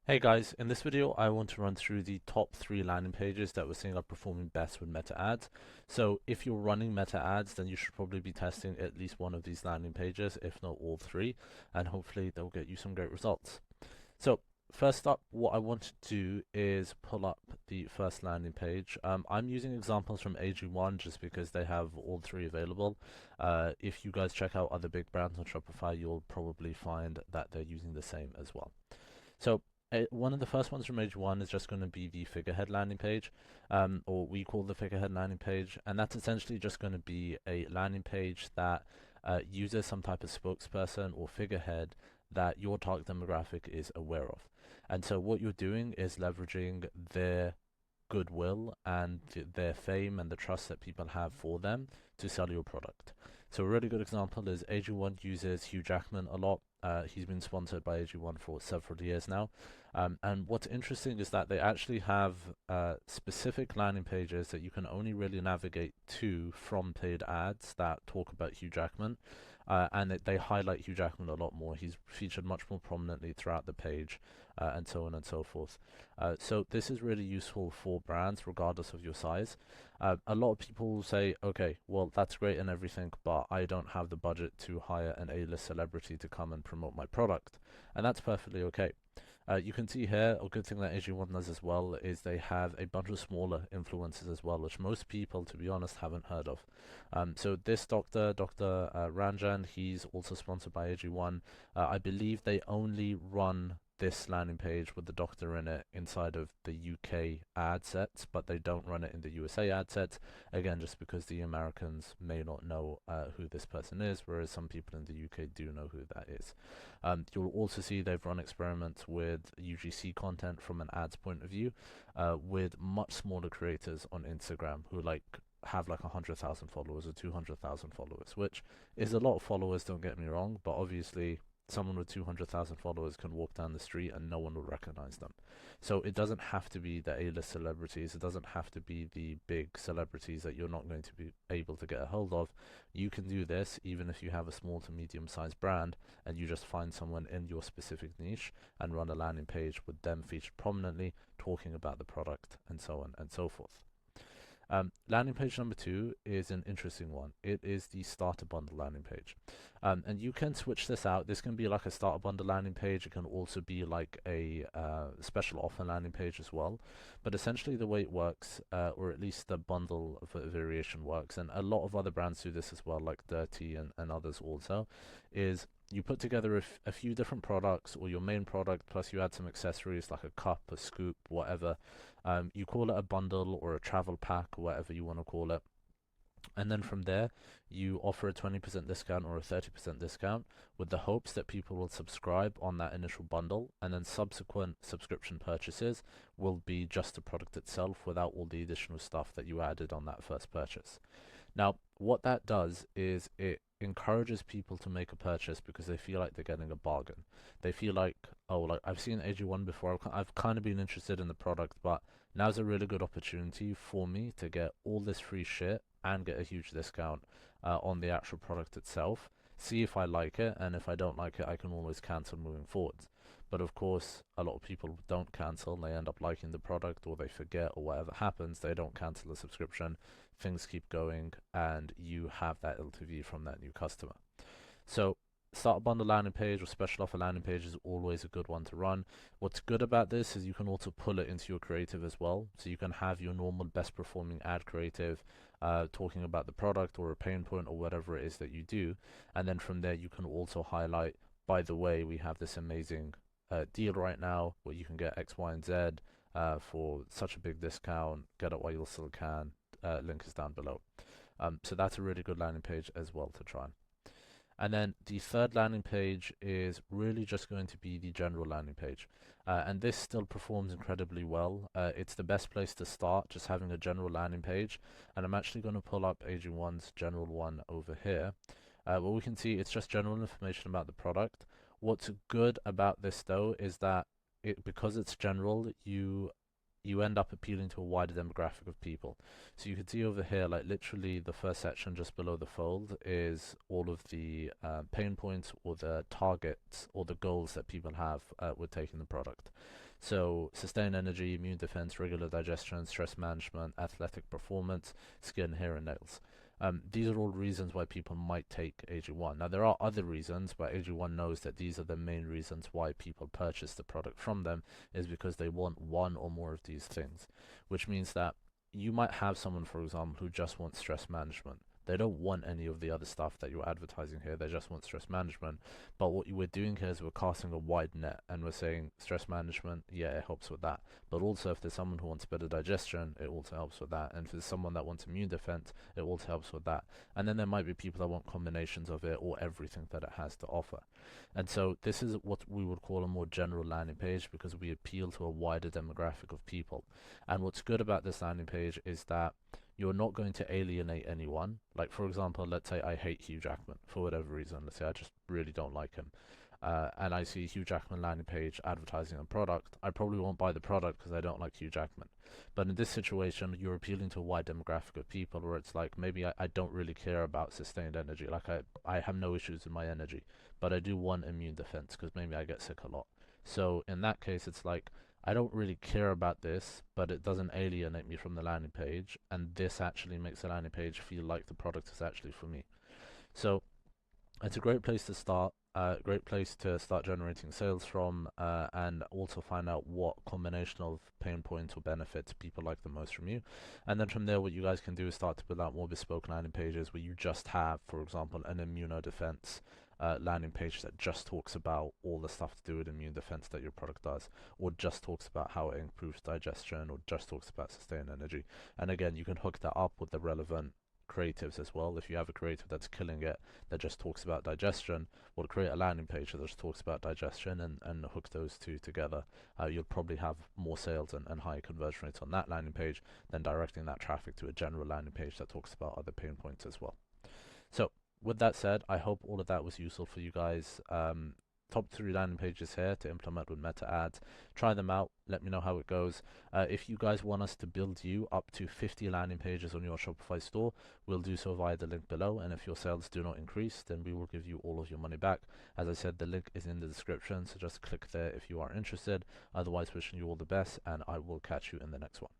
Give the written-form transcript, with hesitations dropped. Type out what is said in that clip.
Hey guys, in this video I want to run through the top 3 landing pages that we're seeing are performing best with meta ads. So if you're running meta ads, then you should probably be testing at least one of these landing pages, if not all three, and hopefully they'll get you some great results. So first up, what I want to do is pull up the first landing page. I'm using examples from AG1 just because they have all three available. If you guys check out other big brands on Shopify, you'll probably find that they're using the same as well. So one of the first ones from page one is just going to be the figurehead landing page, or we call the figurehead landing page, and that's essentially just going to be a landing page that uses some type of spokesperson or figurehead that your target demographic is aware of. And so what you're doing is leveraging their goodwill and their fame and the trust that people have for them to sell your product. So a really good example is AG1 uses Hugh Jackman a lot. He's been sponsored by AG1 for several years now. And what's interesting is that they actually have specific landing pages that you can only really navigate to from paid ads that talk about Hugh Jackman. And they highlight Hugh Jackman a lot more. He's featured much more prominently throughout the page, and so on and so forth. So this is really useful for brands, regardless of your size. A lot of people say, okay, well, that's great and everything, but I don't have the budget to hire an A-list celebrity to come and promote my product. And that's perfectly okay. You can see here, a good thing that AG1 does as well is they have a bunch of smaller influencers as well, which most people, to be honest, haven't heard of. So this Dr. Ranjan, he's also sponsored by AG1. I believe they only run this landing page with the doctor in it inside of the UK ad sets, but they don't run it in the USA ad sets. Again, just because the Americans may not know who this person is, whereas some people in the UK do know who that is. You'll also see they've run experiments with UGC content from an ads point of view, with much smaller creators on Instagram who have like 100,000 followers or 200,000 followers, which is a lot of followers, don't get me wrong, but obviously someone with 200,000 followers can walk down the street and no one will recognize them. So it doesn't have to be the A-list celebrities. It doesn't have to be the big celebrities that you're not going to be able to get a hold of. You can do this even if you have a small to medium-sized brand and you just find someone in your specific niche and run a landing page with them featured prominently, talking about the product and so on and so forth. Landing page number 2 is an interesting one. It is the starter bundle landing page. And you can switch this out. This can be like a starter bundle landing page. It can also be like a special offer landing page as well. But essentially the way it works, or at least the bundle variation works, and a lot of other brands do this as well, like Dirty and others also, is you put together a few different products or your main product, plus you add some accessories like a cup, a scoop, whatever. You call it a bundle or a travel pack, or whatever you want to call it. And then from there, you offer a 20% discount or a 30% discount with the hopes that people will subscribe on that initial bundle, and then subsequent subscription purchases will be just the product itself without all the additional stuff that you added on that first purchase. Now, what that does is it encourages people to make a purchase because they feel like they're getting a bargain. They feel like, oh, like I've seen AG1 before. I've kind of been interested in the product, but now's a really good opportunity for me to get all this free shit and get a huge discount on the actual product itself. See if I like it, and if I don't like it, I can always cancel moving forwards. But of course, a lot of people don't cancel. They end up liking the product, or they forget, or whatever happens. They don't cancel the subscription. Things keep going, and you have that LTV from that new customer. So start a bundle landing page or special offer landing page is always a good one to run. What's good about this is you can also pull it into your creative as well. So you can have your normal best performing ad creative talking about the product or a pain point or whatever it is that you do. And then from there, you can also highlight, by the way, we have this amazing deal right now where you can get X, Y, and Z for such a big discount. Get it while you still can. Link is down below. So that's a really good landing page as well to try. And then the third landing page is really just going to be the general landing page. And this still performs incredibly well. It's the best place to start, just having a general landing page. And I'm actually going to pull up AG1's general one over here. What we can see, it's just general information about the product. What's good about this though is that because it's general, you end up appealing to a wider demographic of people. So you can see over here, like literally the first section just below the fold is all of the pain points or the targets or the goals that people have with taking the product. So sustained energy, immune defense, regular digestion, stress management, athletic performance, skin, hair, and nails. These are all reasons why people might take AG1. Now, there are other reasons, but AG1 knows that these are the main reasons why people purchase the product from them, is because they want one or more of these things, which means that you might have someone, for example, who just wants stress management. They don't want any of the other stuff that you're advertising here. They just want stress management. But what we're doing here is we're casting a wide net and we're saying stress management, yeah, it helps with that. But also, if there's someone who wants better digestion, it also helps with that. And if there's someone that wants immune defense, it also helps with that. And then there might be people that want combinations of it or everything that it has to offer. And so this is what we would call a more general landing page, because we appeal to a wider demographic of people. And what's good about this landing page is that you're not going to alienate anyone. Like, for example, let's say I hate Hugh Jackman for whatever reason. Let's say I just really don't like him. And I see Hugh Jackman landing page advertising a product. I probably won't buy the product because I don't like Hugh Jackman. But in this situation, you're appealing to a wide demographic of people where it's like, maybe I don't really care about sustained energy. Like, I have no issues with my energy, but I do want immune defense because maybe I get sick a lot. So in that case, it's like, I don't really care about this, but it doesn't alienate me from the landing page, and this actually makes the landing page feel like the product is actually for me. So it's a great place to start, great place to start generating sales from, and also find out what combination of pain points or benefits people like the most from you. And then from there, what you guys can do is start to build out more bespoke landing pages where you just have, for example, an immunodefense landing page that just talks about all the stuff to do with immune defense that your product does, or just talks about how it improves digestion, or just talks about sustained energy. And again, you can hook that up with the relevant creatives as well. If you have a creative that's killing it that just talks about digestion, we'll create a landing page that just talks about digestion and hook those two together. You'll probably have more sales and higher conversion rates on that landing page than directing that traffic to a general landing page that talks about other pain points as well. So with that said, I hope all of that was useful for you guys. Top 3 landing pages here to implement with meta ads. Try them out. Let me know how it goes. If you guys want us to build you up to 50 landing pages on your Shopify store, we'll do so via the link below. And if your sales do not increase, then we will give you all of your money back. As I said, the link is in the description, so just click there if you are interested. Otherwise, wishing you all the best, and I will catch you in the next one.